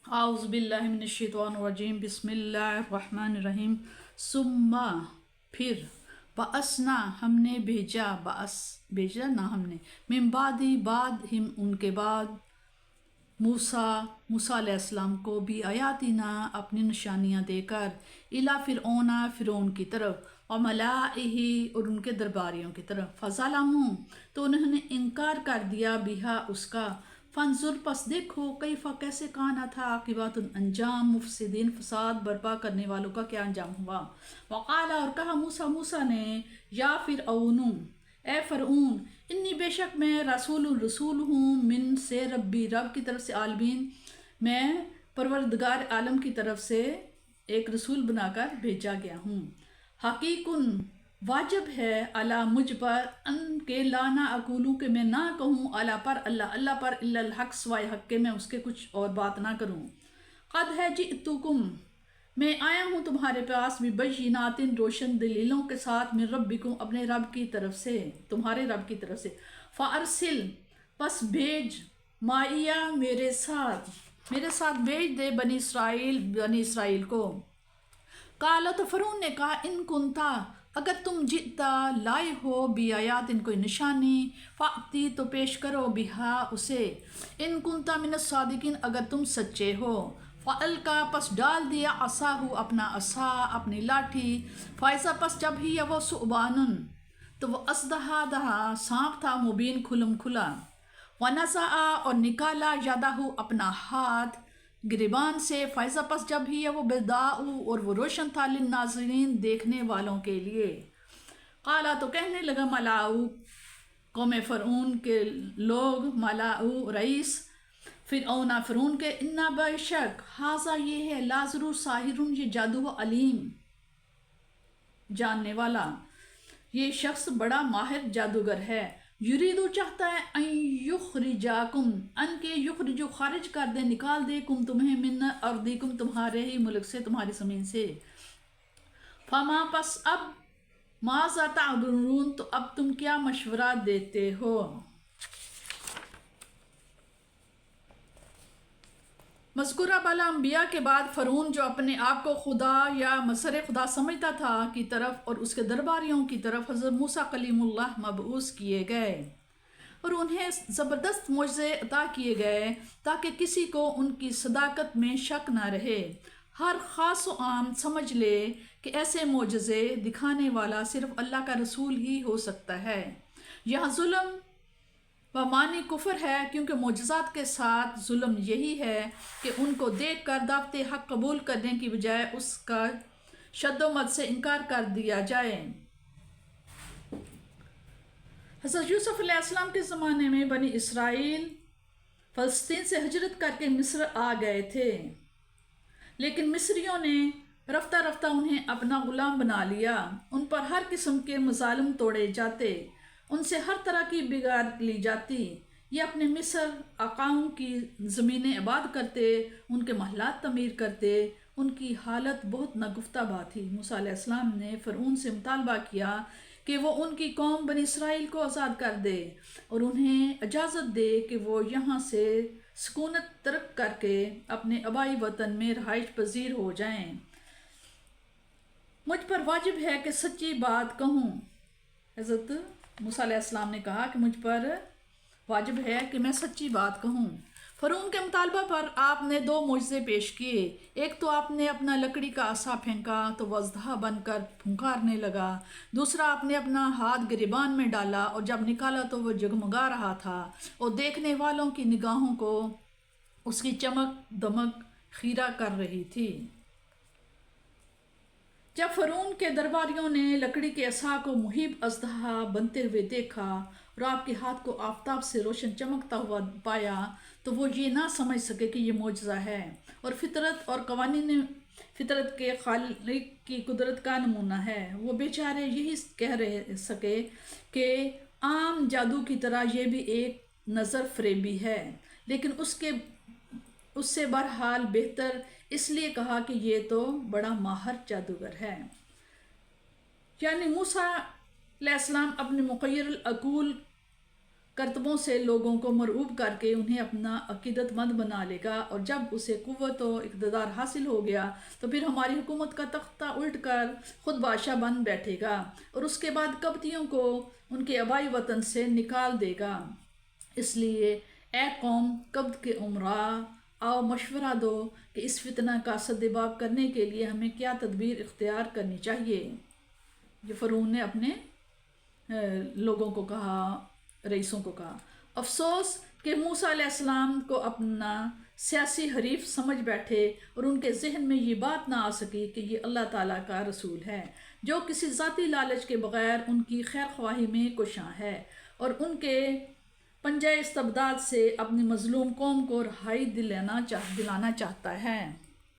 اعوذ باللہ من الشیطان الرجیم بسم اللہ الرحمن الرحیم ثم پھر بعثنا ہم نے بھیجا بھیجا نہ ہم نے من بعد ہم ان کے بعد موسیٰ علیہ السلام کو بھی آیاتنا اپنی نشانیاں دے کر الا فرعون کی طرف اور ملائہ اور ان کے درباریوں کی طرف فظلموا تو انہوں نے انکار کر دیا بہا اس کا فانظر پس دیکھو کیفا کیسے کانا تھا عاقبات انجام مفسدین فساد برپا کرنے والوں کا کیا انجام ہوا وقال اور کہا موسیٰ نے یا فرعون اے فرعون انی بے شک میں رسول ہوں من سے رب کی طرف سے عالمین میں پروردگار عالم کی طرف سے ایک رسول بنا کر بھیجا گیا ہوں حقیقن واجب ہے علی مجھ پر ان کے لانا اقولوں کہ میں نہ کہوں اللہ پر الا الحق سوائے حق کے میں اس کے کچھ اور بات نہ کروں قد ہے جئتکم میں آیا ہوں تمہارے پاس ببینات روشن دلیلوں کے ساتھ من ربکم اپنے رب کی طرف سے تمہارے رب کی طرف سے فارسل پس بھیج مائیا میرے ساتھ بھیج دے بنی اسرائیل کو قال تو فرعون نے کہا ان کنتا اگر تم جئتا لائے ہو بی آیات کوئی نشانی فاتی تو پیش کرو بہا اسے ان کنتا من الصادقین اگر تم سچے ہو فالقا پس ڈال دیا عصاہو اپنا عصا اپنی لاٹھی فائزہ پس جب ہی وہ ثعبان تو وہ دہا سانپ تھا مبین کھلا ونزع اور نکالا یدہو اپنا ہاتھ گریبان سے فائزہ پس جب ہی وہ بیضاء اور وہ روشن تھا للناظرین دیکھنے والوں کے لیے قالا تو کہنے لگا ملاؤ قوم فرعون کے لوگ ملاؤ رئیس فرعون کے انا بے شک حاضہ یہ ہے لا ضرور ساحر یہ جادو علیم جاننے والا یہ شخص بڑا ماہر جادوگر ہے یریدو چاہتا ہے ان یخرجاکم ان کے یخرجو خارج کر دے نکال دے کم تمہیں من ارضکم تمہارے ہی ملک سے تمہاری زمین سے فما پس اب ماذا تعبرون تو اب تم کیا مشورہ دیتے ہو مذکورہ بالا انبیاء کے بعد فرعون جو اپنے آپ کو خدا یا مظہر خدا سمجھتا تھا کی طرف اور اس کے درباریوں کی طرف حضرت موسیٰ کلیم اللہ مبعوث کیے گئے اور انہیں زبردست معجزے عطا کیے گئے تاکہ کسی کو ان کی صداقت میں شک نہ رہے ہر خاص و عام سمجھ لے کہ ایسے معجزے دکھانے والا صرف اللہ کا رسول ہی ہو سکتا ہے یہاں ظلم و معنی کفر ہے کیونکہ معجزات کے ساتھ ظلم یہی ہے کہ ان کو دیکھ کر دعوت حق قبول کرنے کی بجائے اس کا شد و مد سے انکار کر دیا جائے حضرت یوسف علیہ السلام کے زمانے میں بنی اسرائیل فلسطین سے ہجرت کر کے مصر آ گئے تھے لیکن مصریوں نے رفتہ رفتہ انہیں اپنا غلام بنا لیا ان پر ہر قسم کے مظالم توڑے جاتے ان سے ہر طرح کی بگاڑ لی جاتی یہ اپنے مصر اقاؤں کی زمینیں آباد کرتے ان کے محلات تعمیر کرتے ان کی حالت بہت ناگفتہ بات تھی موسیٰ علیہ السلام نے فرعون سے مطالبہ کیا کہ وہ ان کی قوم بنی اسرائیل کو آزاد کر دے اور انہیں اجازت دے کہ وہ یہاں سے سکونت ترک کر کے اپنے آبائی وطن میں رہائش پذیر ہو جائیں مجھ پر واجب ہے کہ سچی بات کہوں حضرت موسیٰ علیہ السلام نے کہا کہ مجھ پر واجب ہے کہ میں سچی بات کہوں فرعون کے مطالبہ پر آپ نے 2 معجزے پیش کیے ایک تو آپ نے اپنا لکڑی کا عصا پھینکا تو وہ اژدہا بن کر پھنکارنے لگا دوسرا آپ نے اپنا ہاتھ گریبان میں ڈالا اور جب نکالا تو وہ جگمگا رہا تھا اور دیکھنے والوں کی نگاہوں کو اس کی چمک دمک خیرہ کر رہی تھی جب فرعون کے درباریوں نے لکڑی کے عصا کو محیب اژدہا بنتے ہوئے دیکھا اور آپ کے ہاتھ کو آفتاب سے روشن چمکتا ہوا پایا تو وہ یہ نہ سمجھ سکے کہ یہ معجزہ ہے اور فطرت اور قوانین فطرت کے خالق کی قدرت کا نمونہ ہے وہ بیچارے یہی کہہ رہے سکے کہ عام جادو کی طرح یہ بھی ایک نظر فریبی ہے لیکن اس سے بہرحال بہتر اس لیے کہا کہ یہ تو بڑا ماہر جادوگر ہے یعنی موسیٰ علیہ السلام اپنے مغیر العقول کرتبوں سے لوگوں کو مرعوب کر کے انہیں اپنا عقیدت مند بنا لے گا، اور جب اسے قوت و اقتدار حاصل ہو گیا تو پھر ہماری حکومت کا تختہ الٹ کر خود بادشاہ بن بیٹھے گا، اور اس کے بعد قبطیوں کو ان کے آبائی وطن سے نکال دے گا۔ اس لیے اے قوم قبط کے امراء، آؤ مشورہ دو کہ اس فتنہ کا سدباب کرنے کے لیے ہمیں کیا تدبیر اختیار کرنی چاہیے۔ یہ فرعون نے اپنے لوگوں کو کہا، رئیسوں کو کہا۔ افسوس کہ موسیٰ علیہ السلام کو اپنا سیاسی حریف سمجھ بیٹھے اور ان کے ذہن میں یہ بات نہ آ سکی کہ یہ اللہ تعالیٰ کا رسول ہے جو کسی ذاتی لالچ کے بغیر ان کی خیر خواہی میں کوشاں ہے اور ان کے پنجہ استبداد سے اپنی مظلوم قوم کو رہائی دلانا چاہتا ہے۔